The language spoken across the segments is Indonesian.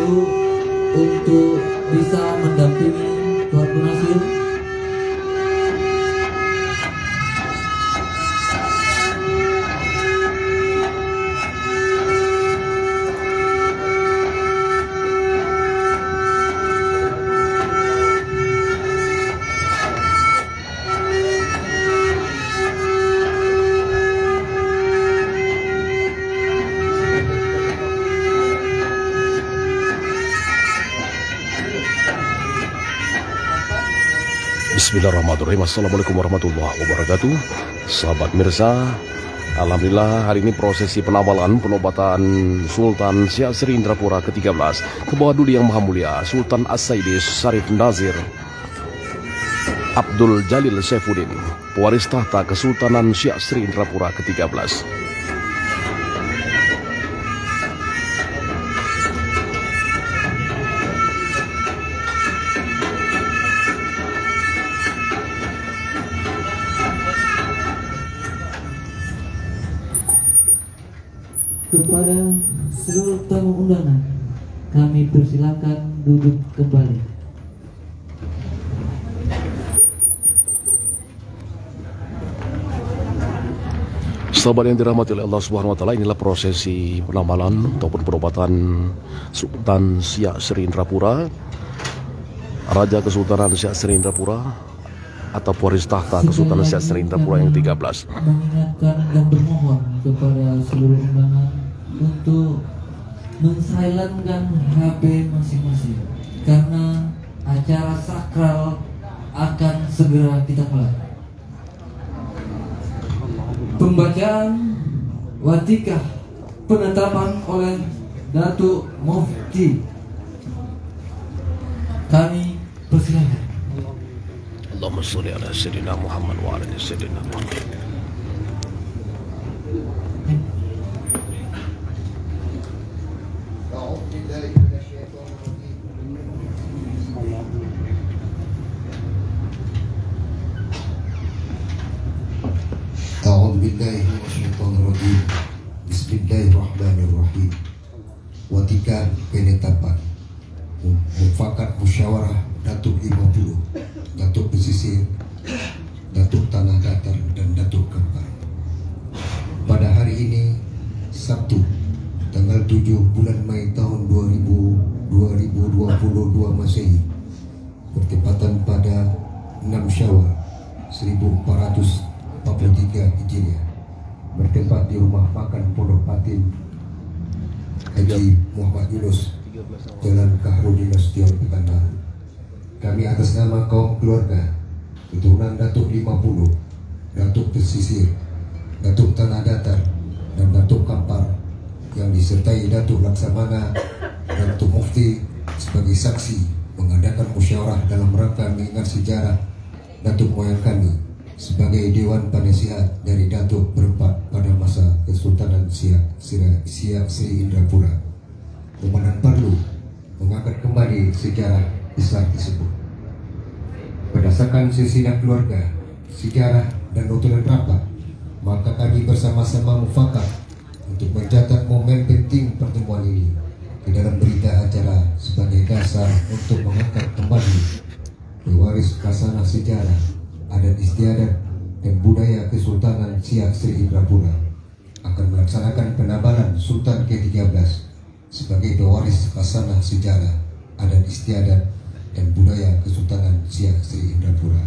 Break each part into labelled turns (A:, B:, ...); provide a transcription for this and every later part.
A: dulu untuk bisa mendampingi Tuan Nasir.
B: Bismillahirrahmanirrahim. Assalamualaikum warahmatullahi wabarakatuh. Sahabat Mirza, alhamdulillah hari ini prosesi penawalan penobatan Sultan Siak Sri Indrapura ke-13 ke bawah Duli Yang Maha Mulia Sultan As-Sayyid Syarif Nazir Abdul Jalil Saifuddin, pewaris tahta Kesultanan Siak Sri Indrapura ke-13.
A: Kepada seluruh tamu undangan, kami persilakan duduk kembali.
B: Sahabat yang dirahmati oleh Allah Subhanahu wa taala, inilah prosesi penamalan ataupun penobatan Sultan Siak Sri Indrapura, Raja Kesultanan Siak Sri Indrapura atau pewaris tahta Kesultanan Siak Sri Indrapura yang 13.
A: Mengingatkan dan bermohon kepada seluruh undangan untuk mensilenkan HP masing-masing karena acara sakral akan segera kita mulai. Pembacaan watikah penetapan oleh Datuk Mufti. Kami persilakan.
B: Allahumma sholli ala sayyidina Muhammad wa ala sayyidina Muhammad.
C: A'udzu billahi minasyaitonir rajim. Bismillahirrahmanirrahim. Watikan penetapan mufakat musyawarah Datuk 50, Datuk Pesisir, Datuk Tanah Datar dan Datuk Kampar. Pada hari ini Sabtu tanggal 7 bulan Mei tahun 2022 Masehi, bertepatan pada 6 Syawal 1443 Hijriah, bertempat di rumah makan Pondok Patin Haji Muhammad Yunus, Jalan Kahrudin Nasution, Pekanbaru. Kami atas nama kaum keluarga keturunan Datuk 50, Datuk Pesisir, Datuk Tanah Datar dan Datuk Kampar yang disertai Datuk Laksamana dan Datuk Mufti sebagai saksi mengadakan musyawarah dalam rangka mengingat sejarah Datuk moyang kami sebagai Dewan Penasihat dari Datuk berempat pada masa Kesultanan Siak Sri Indrapura. Memandang perlu mengangkat kembali sejarah besar tersebut. Berdasarkan silsilah keluarga, sejarah dan nutulan rapat, maka kami bersama-sama mufakat untuk mencatat momen penting pertemuan ini di dalam berita acara sebagai dasar untuk mengangkat kembali pewaris khasanah sejarah, adat istiadat dan budaya Kesultanan Siak Sri Indrapura akan melaksanakan penabalan Sultan ke-13 sebagai pewaris khasanah sejarah, adat istiadat dan budaya Kesultanan Siak Sri Indrapura.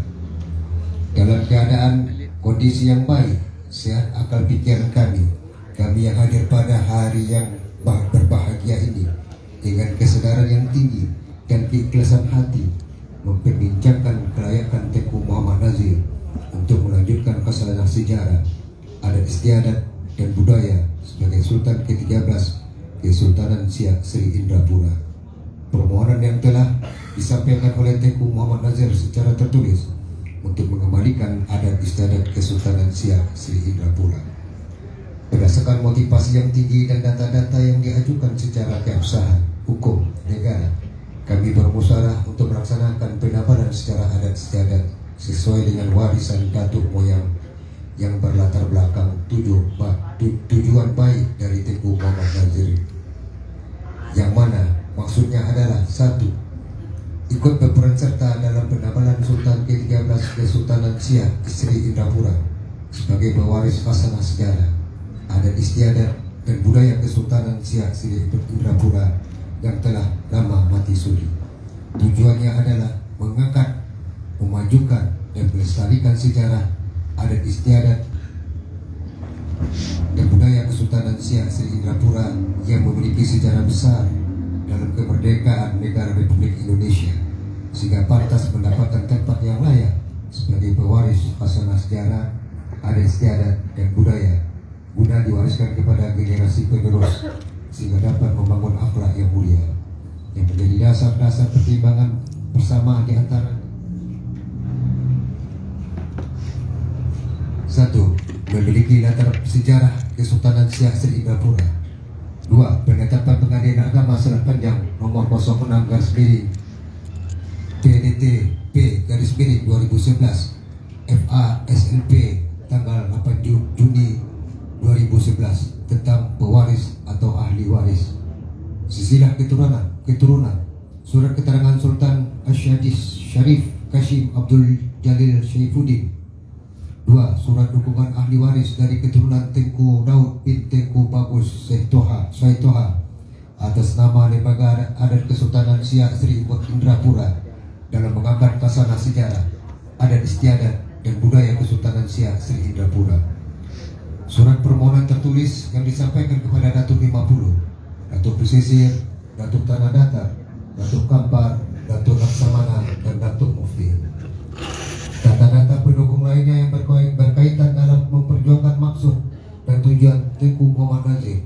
C: Dalam keadaan kondisi yang baik, sehat akal pikiran kami yang hadir pada hari yang berbahagia ini dengan kesadaran yang tinggi dan keikhlasan hati memperbincangkan kelayakan Tengku Muhammad Nazir untuk melanjutkan khasanah sejarah, adat istiadat dan budaya sebagai Sultan ke-13 Kesultanan Siak Sri Indrapura. Permohonan yang telah disampaikan oleh Tengku Muhammad Nazir secara tertulis untuk mengembalikan adat istiadat Kesultanan Siak Sri Indrapura. Berdasarkan motivasi yang tinggi dan data-data yang diajukan secara keabsahan hukum negara, kami bermusyawarah untuk melaksanakan penabalan secara adat istiadat sesuai dengan warisan datuk moyang yang berlatar belakang tujuan baik dari Tengku Muhammad Nazir, yang mana maksud Maksudnya adalah satu, ikut berperan serta dalam penabalan Sultan ke-13 Kesultanan Siak Sri Indrapura sebagai pewaris khasanah sejarah, adat istiadat dan budaya Kesultanan Siak Sri Indrapura yang telah lama mati suri. Tujuannya adalah mengangkat, memajukan dan melestarikan sejarah, adat istiadat dan budaya Kesultanan Siak Sri Indrapura yang memiliki sejarah besar dalam kemerdekaan negara Republik Indonesia, sehingga pantas mendapatkan tempat yang layak sebagai pewaris khasanah sejarah, adat istiadat dan budaya, guna diwariskan kepada generasi penerus sehingga dapat membangun akhlak yang mulia yang menjadi dasar-dasar pertimbangan bersama di antara satu, memiliki latar sejarah Kesultanan Siak Sri Indrapura. 2. Penetapan Pengadilan Agama Selat Panjang nomor 06 garis miring PDT P garis miring 2011 FA/SNP tanggal 8 Juni 2011 tentang pewaris atau ahli waris. Silsilah keturunan surat keterangan Sultan Asyadis Syarif Kashim Abdul Jalil Syaifuddin. 2. Surat dukungan ahli waris dari keturunan Tengku Daud bin Tengku Bagus Saitoha atas nama Lembaga Adat Kesultanan Siak Sri Indrapura dalam mengangkat khasanah sejarah, adat istiadat dan budaya Kesultanan Siak Sri Indrapura. Surat permohonan tertulis yang disampaikan kepada Datuk 50, Datuk Pesisir, Datuk Tanah Datar, Datuk Kampar, Datuk Laksamana dan Datuk Mufti. Data-data pendukung lainnya yang berkaitan dalam memperjuangkan maksud dan tujuan Tengku Muhammad Nazir.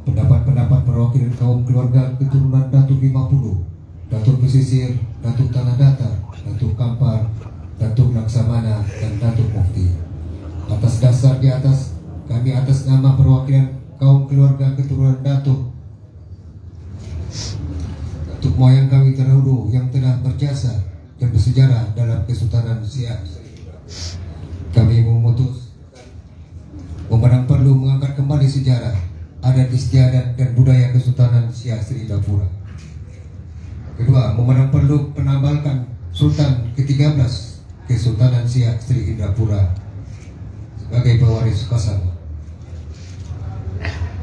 C: Pendapat-pendapat perwakilan kaum keluarga keturunan Datuk 50, Datuk Pesisir, Datuk Tanah Datar, Datuk Kampar, Datuk Laksamana dan Datuk Mufti. Atas dasar di atas, kami atas nama perwakilan kaum keluarga keturunan Datuk moyang kami terdahulu yang telah berjasa dan bersejarah dalam Kesultanan Siak, kami memutus memandang perlu mengangkat kembali sejarah, adat istiadat dan budaya Kesultanan Siak Sri Indrapura. Kedua, memandang perlu penambalkan Sultan ke-13 Kesultanan Siak Sri Indrapura sebagai pewaris khasanah.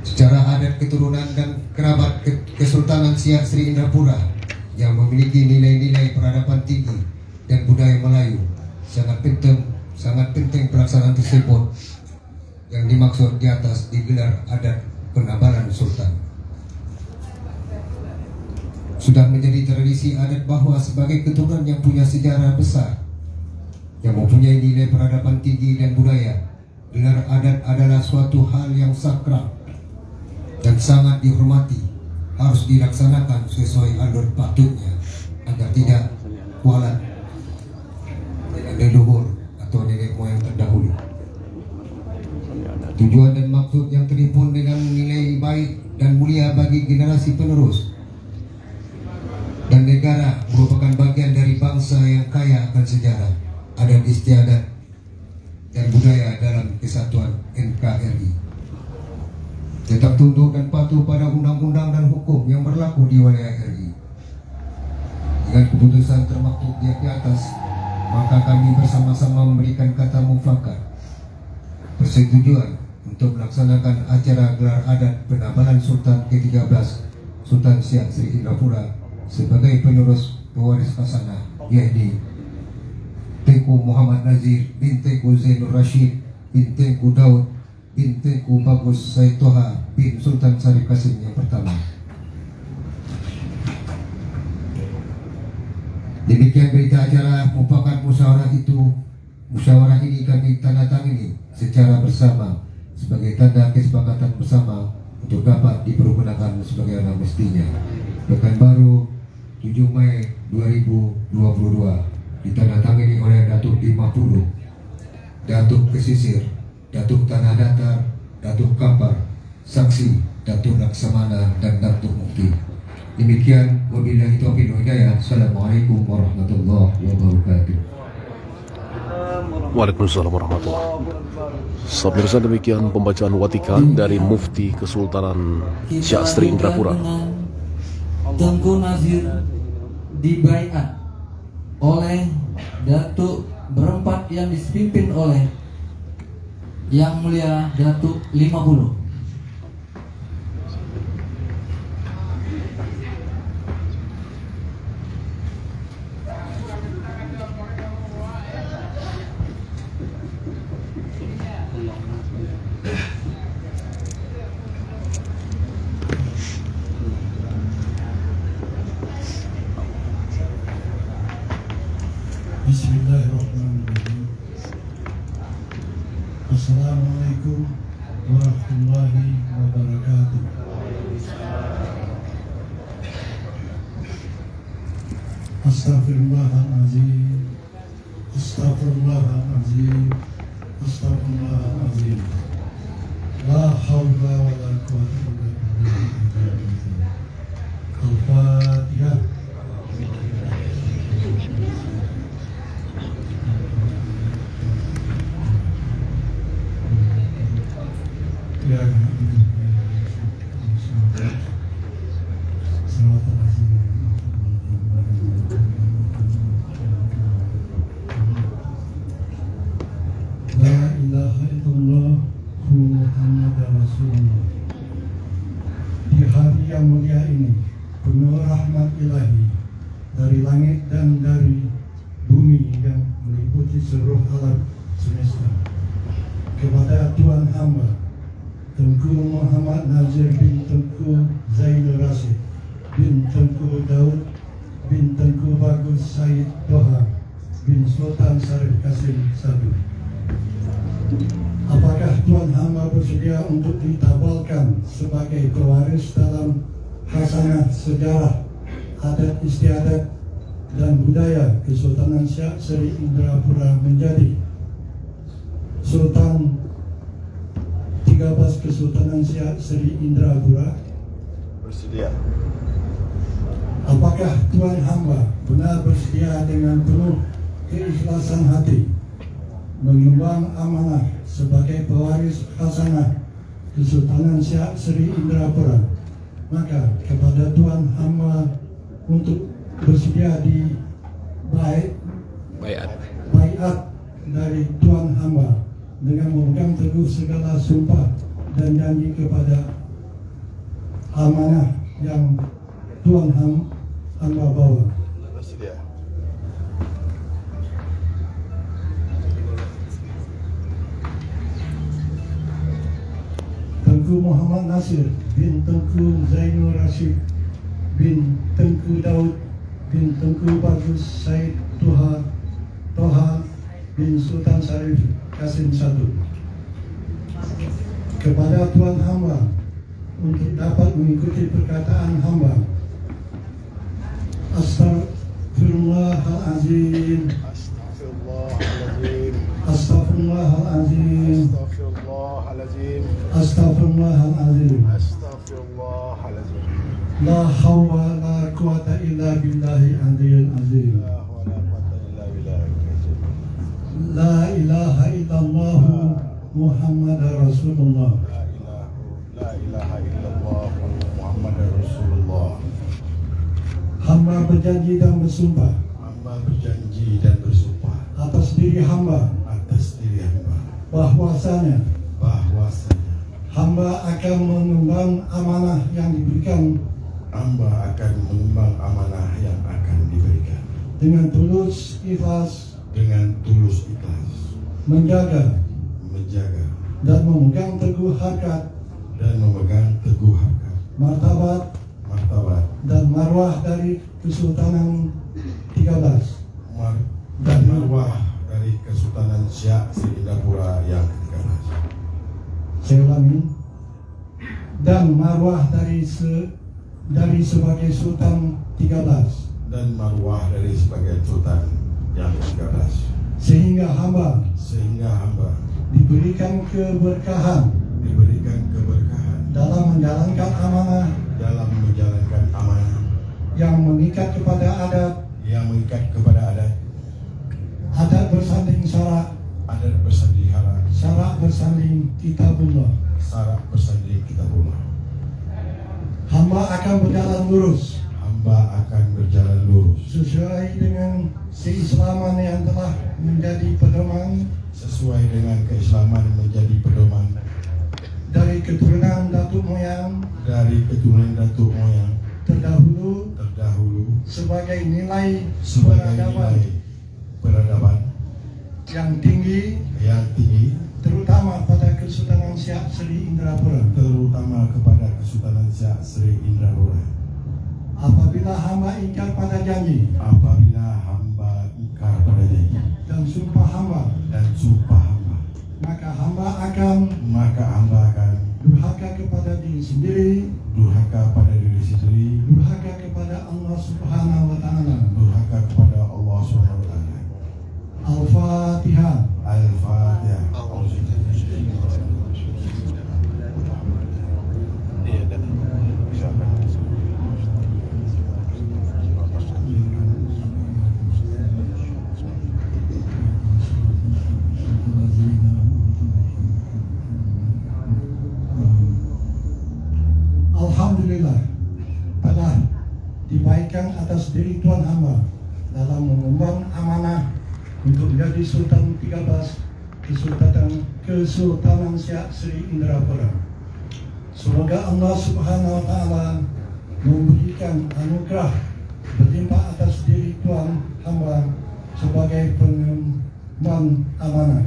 C: Secara adat keturunan dan kerabat Kesultanan Siak Sri Indrapura yang memiliki nilai-nilai peradaban tinggi dan budaya Melayu, sangat penting pelaksanaan tersebut yang dimaksud di atas digelar adat penambalan Sultan. Sudah menjadi tradisi adat bahwa sebagai keturunan yang punya sejarah besar, yang mempunyai nilai peradaban tinggi dan budaya, gelar adat adalah suatu hal yang sakral dan sangat dihormati, harus dilaksanakan sesuai alur patutnya agar tidak kualat dengan leluhur atau nenek moyang terdahulu. Tujuan dan maksud yang terhimpun dengan nilai baik dan mulia bagi generasi penerus dan negara merupakan bagian dari bangsa yang kaya akan sejarah, adat istiadat dan budaya dalam kesatuan NKRI. Tetap tunduk dan patuh pada undang-undang dan hukum yang berlaku di wilayah RI. Dengan keputusan termaktub di atas, maka kami bersama-sama memberikan kata mufakat persetujuan untuk melaksanakan acara gelar adat penambalan Sultan ke-13 Sultan Siak Sri Indrapura sebagai penerus pewaris khasanah, yakni Tengku Muhammad Nazir bin Tengku Zainul Rashid bin Tengku Daud bin Tengku Bagus Saitoha bin Sultan Syarif Kasim yang pertama. Demikian berita acara merupakan musyawarah ini kami tanda tangani secara bersama sebagai tanda kesepakatan bersama untuk dapat dipergunakan sebagaimana mestinya. Pekanbaru 7 Mei 2022 ditandatangani oleh Datuk 50, Datuk Pesisir, Datuk Tanah Datar, Datuk Kampar, Saksi Datuk Laksamana dan Datuk Mufti. Demikian, wabillahi taufiq wal hidayah. Assalamualaikum warahmatullahi wabarakatuh.
B: Waalaikumsalam warahmatullahi wabarakatuh. Pemirsa, demikian pembacaan watikan dari Mufti Kesultanan Siak Sri Indrapura
A: Tengku Nazir dibaiat oleh Datuk berempat yang dipimpin oleh Yang Mulia Datuk 50.
D: Bismillahirrahmanirrahim. Assalamualaikum warahmatullahi wabarakatuh. Astaghfirullahaladzim. Astaghfirullahaladzim. Astaghfirullahaladzim. La haula wa la quwwata illa billah. Al-Fatihah. Ya, La ilaha illallah Muhammad Rasulullah. Di hari yang mulia ini, penuh rahmat ilahi dari langit dan dari bumi yang meliputi seluruh alam semesta, kepada Tuhan hamba Tengku Muhammad Nazir bin Tengku Zainul Rashid bin Tengku Daud bin Tengku Bagus Said Toha bin Sultan Syarif Qasim I. Apakah Tuan hamba bersedia untuk ditabalkan sebagai pewaris dalam khasanah sejarah, adat istiadat dan budaya Kesultanan Siak Seri Indrapura menjadi Sultan 13 Kesultanan Siak Seri Indrapura?
E: Bersedia.
D: Apakah Tuan hamba benar bersedia dengan penuh keikhlasan hati mengemban amanah sebagai pewaris khasanah Kesultanan Siak Seri Indrapura? Maka kepada Tuan hamba untuk bersedia di baiat dari Tuan hamba dengan memegang teguh segala sumpah dan janji kepada amanah yang Tuan hamba bawa.
E: Bersedia.
D: Tengku Muhammad Nasir bin Tengku Zainul Rashid bin Tengku Daud bin Tengku Bagus Said Toha bin Sultan Syarif Qasim I kepada Tuan hamba untuk dapat mengikuti perkataan hamba. Astaghfirullahaladzim.
E: Astaghfirullahaladzim.
D: Astaghfirullahaladzim.
E: Astaghfirullahaladzim.
D: Astaghfirullahaladzim.
E: Astaghfirullahaladzim.
D: La hawla la quwata illa billahi aliyil azim.
E: La hawla wa la quwwata illa billahi al-azim.
D: La ilaha illallah Muhammad Rasulullah.
E: La ilaha illallah Muhammad Rasulullah.
D: Hamba berjanji dan bersumpah
E: Hamba berjanji dan bersumpah
D: atas diri hamba bahwasanya hamba akan mengemban amanah yang diberikan dengan tulus ikhlas menjaga dan memegang teguh harkat martabat dan marwah dari Kesultanan 13
E: dan marwah dari Kesultanan Siak Seri Indrapura yang ke-13.
D: Saya ulangi, dan marwah dari sebagai Sultan 13
E: dan marwah dari sebagai Sultan yang ke-13,
D: sehingga hamba diberikan keberkahan dalam menjalankan amanah yang mengikat kepada adat bersanding syarak, syarak bersanding kitabullah.
E: Hamba
D: Hamba akan berjalan lurus sesuai dengan keislaman yang telah menjadi pedoman
E: sesuai dengan keislaman menjadi pedoman
D: dari keturunan datuk moyang terdahulu sebagai nilai
E: peradaban
D: yang tinggi terutama pada Kesultanan Siak Seri Indrapura. Apabila hamba ingkar pada janji dan sumpah hamba, maka hamba akan durhaka kepada diri sendiri, durhaka kepada Allah Subhanahu wa Ta'ala. Al-Fatihah. Alhamdulillah telah dibaikkan atas diri Tuan hamba dalam mengemban amanah untuk menjadi Sultan 13 Kesultanan Siak Seri Indrapura. Semoga Allah Subhanahu wa Ta'ala memberikan anugerah berlimpah atas diri Tuan hamba sebagai pengemban amanah.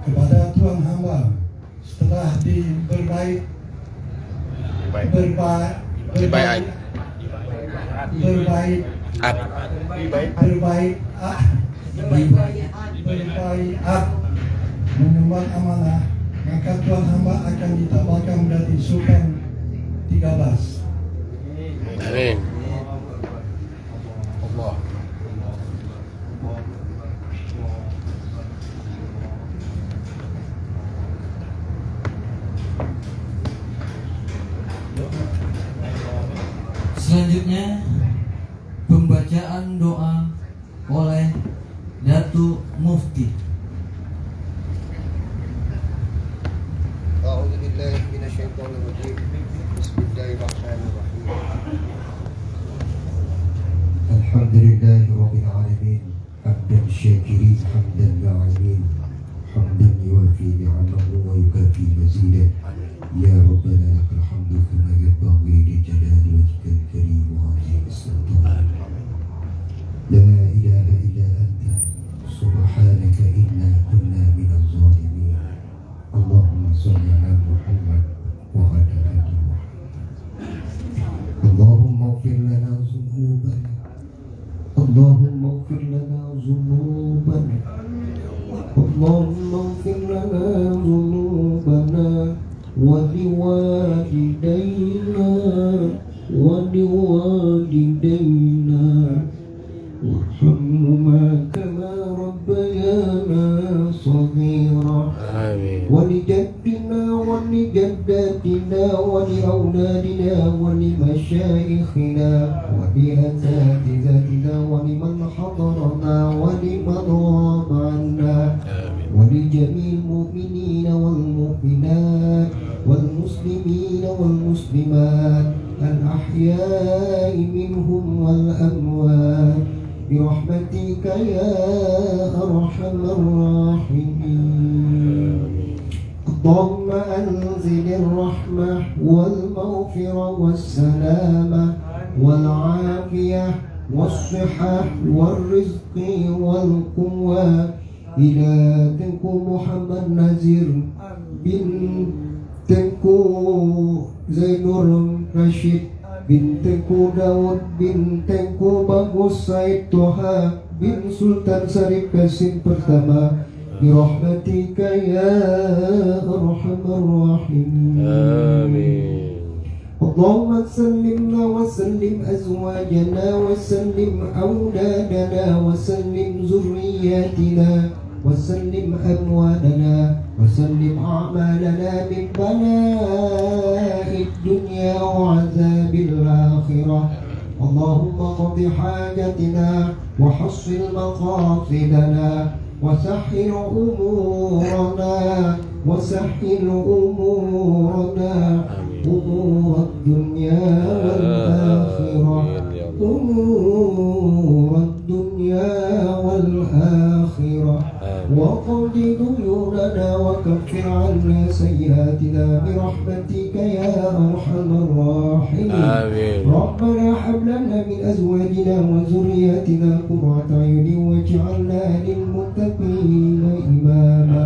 D: Kepada Tuan hamba setelah berbaiat mengemban amanah, maka Tuan hamba akan ditabalkan menjadi Sultan 13.
B: Amin. Allah.
A: Selanjutnya pembacaan doa oleh Datuk Mufti.
C: A'udzu billahi minasyaitonir rajim. Bismillahirrahmanirrahim. Alhamdulillahirabbil alamin. Hamdan syakirin, hamdan na'imin. Hamdan yuwafi ni'amahu wa yukafi mazidah. Ya Rabbana lakal hamdu kama yanbaghi li jalali wajhikal karim wa 'azimi sultanik. La ilaha illa anta subhanaka inna kunna minaz zalimin. Allahumma shalli ala Muhammad wa ala ali Muhammad. Allahumma ighfir lana dhunubana. Allahumma ighfir lana dhunubana. Allahumma ighfir lana dhunubana wa liwalidayna warhamhuma kama rabbayana shaghira. ولجدنا ولجداتنا ولأولادنا ولمشايخنا ولأساتذتنا ولمن حضرنا ولمن غاب عنا ولجميع المؤمنين والمؤمنات والمسلمين والمسلمات الأحياء منهم والأموات برحمتك يا أرحم الراحمين. اللهم أنزل الرحمة والمغفرة والسلامة والعافية والصحة والرزق والقوة إلى تنكو محمد نزير بن تنكو زينور رشيد بن تنكو داود بن تنكو bagus Said Toha bin Sultan Syarif Qasim pertama برحمتك يا أرحم الراحمين.
B: آمين.
C: اللهم سلمنا وسلم أزواجنا وسلم أولادنا وسلم ذرياتنا وسلم أموالنا وسلم أعمالنا من بلاء الدنيا وعذاب الآخرة. اللهم قض حاجتنا وحصل مقاصدنا وسهل أمورنا أمور الدنيا والآخرة. وكفر عنا سيئاتنا برحمتك يا أرحم الراحمين.
B: آمين.
C: ربنا هب لنا من أزواجنا وذرياتنا قرة أعين واجعلنا للمتقين إماما.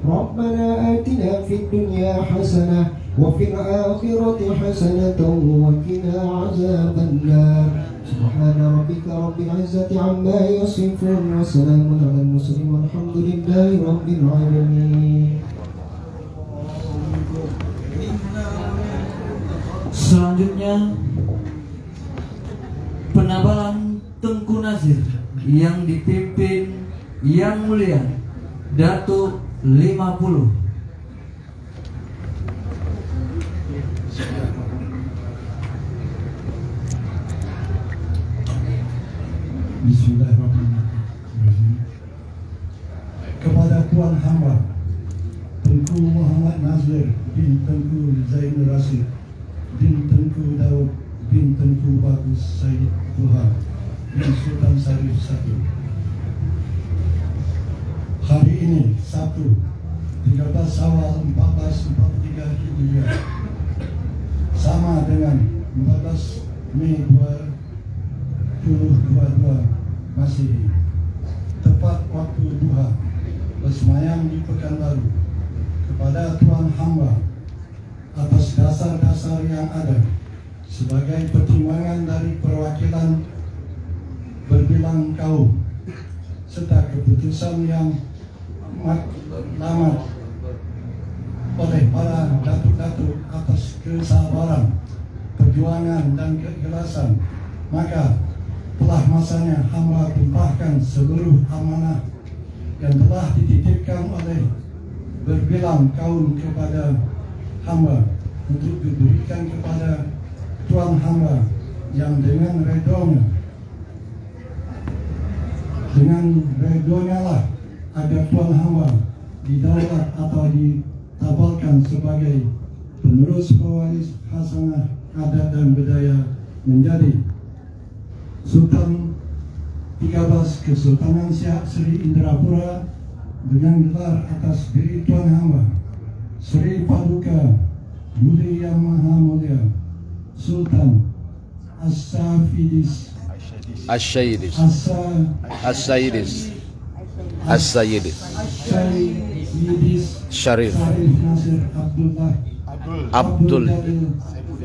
C: ربنا آتنا في الدنيا حسنة وفي الآخرة حسنة وقنا عذاب النار. سبحان ربك رب العزة عما يصفون وسلام على المرسلين والحمد لله رب العالمين.
A: Selanjutnya penabalan Tengku Nazir yang dipimpin Yang Mulia Datuk 50.
D: Bismillahirrahmanirrahim. Kepada Tuan Hamba Tengku Muhammad Nazir bin Tengku Zainul Rasid bin Tengku Daud bin Tengku Bagus Said Tuhan bin Sultan Syarif I. Hari ini Sabtu 13 Syawal 1443 Hijriah sama dengan 14 Mei 2022 Masehi, tepat waktu duha, bersemayam di Pekanbaru. Kepada Tuan Hamba atas dasar-dasar yang ada sebagai pertimbangan dari perwakilan berbilang kaum serta keputusan yang amat oleh para datuk-datuk atas kesabaran, perjuangan dan keikhlasan, maka telah masanya hamba tumpahkan seluruh amanah yang telah dititipkan oleh berbilang kaum kepada hamba untuk diberikan kepada Tuan hamba yang dengan redonya lah agar Tuan hamba didaulat atau ditabalkan sebagai penerus pewaris hasanah adat dan budaya menjadi Sultan 13 Kesultanan Siak Sri Indrapura dengan gelar atas diri Tuan hamba Sri Paduka Budi Yang Maha Mulia Sultan As-Sayyidis
B: Syarif
D: Nasir
B: Abdul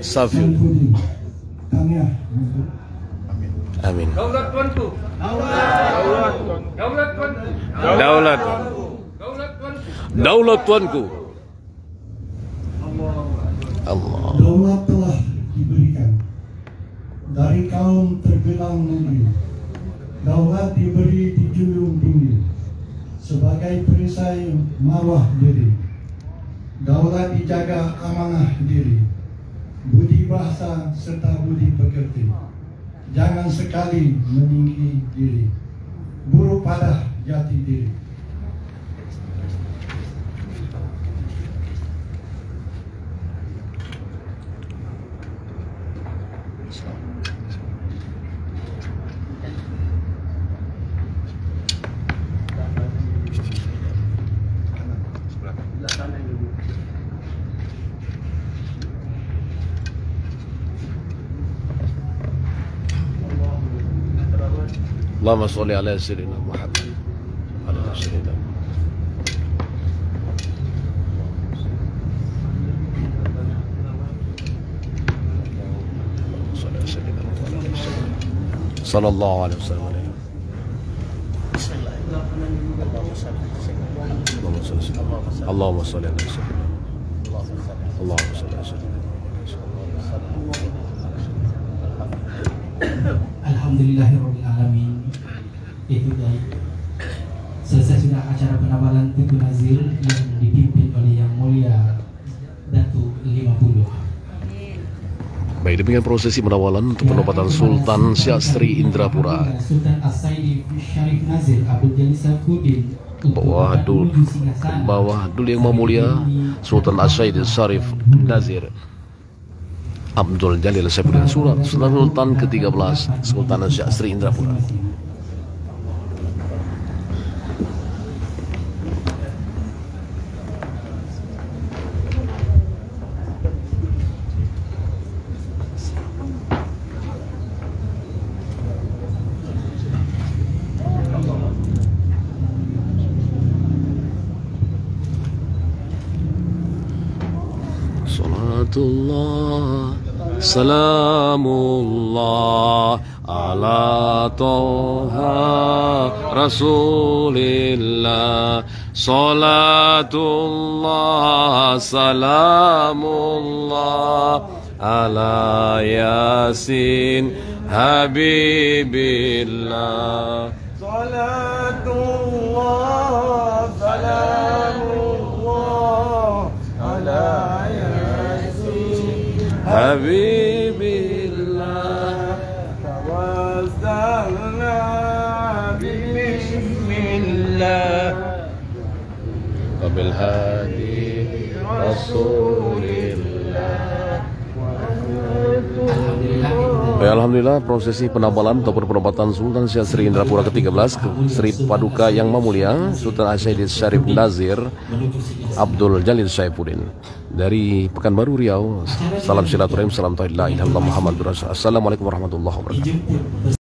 B: Safil.
D: Tahniah.
B: Amin.
F: Daulat tuanku.
B: Daulat tuanku. Allah.
D: Daulat telah diberikan dari kaum terbilang mulia. Daulat diberi di junjung tinggi sebagai perisai marwah diri. Daulat dijaga amanah diri, budi bahasa serta budi pekerti. Jangan sekali meninggi diri, buruk pada jati diri.
B: Allahumma sholli ala sayyidina Muhammad ala sayyidina sallallahu alaihi wasallam. Allahumma sholli ala sayyidina Allahumma sholli ala sayyidina.
G: Alhamdulillahirabbil alamin. Itu dari selesai sudah acara penabalan Tengku Nazir yang dipimpin oleh Yang Mulia Datuk 50.
B: Baik, demikian prosesi penawalan untuk penobatan Sultan Siak Sri Indrapura.
G: Sultan As-Sayyid Syarif Nazir Abdul Jalil Saifuddin.
B: Bawah Dul Yang Maha Mulia Sultan As-Sayyid Syarif Nazir Abdul Jalil Saifuddin Sultan ke-13 Sultan Siak Sri Indrapura. Salatullah, salamullah ala toha rasulillah. Salatullah, salamullah ala yasin habibillah.
F: Salatullah, salamullah ala yasin
B: Habibillah.
F: tawassalna bismillah
B: Wabil hadi Rasulillah. Alhamdulillah, prosesi penabalan ataupun penobatan Sultan Syah Sri Indrapura ke-13 Sri Paduka Yang Mamulia Sultan Asyidid Syarif Nazir Abdul Jalil Saifuddin dari Pekanbaru Riau. Salam silaturahim, salam tauhid, la ilaha illallah Muhammadur Rasulullah. Assalamualaikum warahmatullahi wabarakatuh.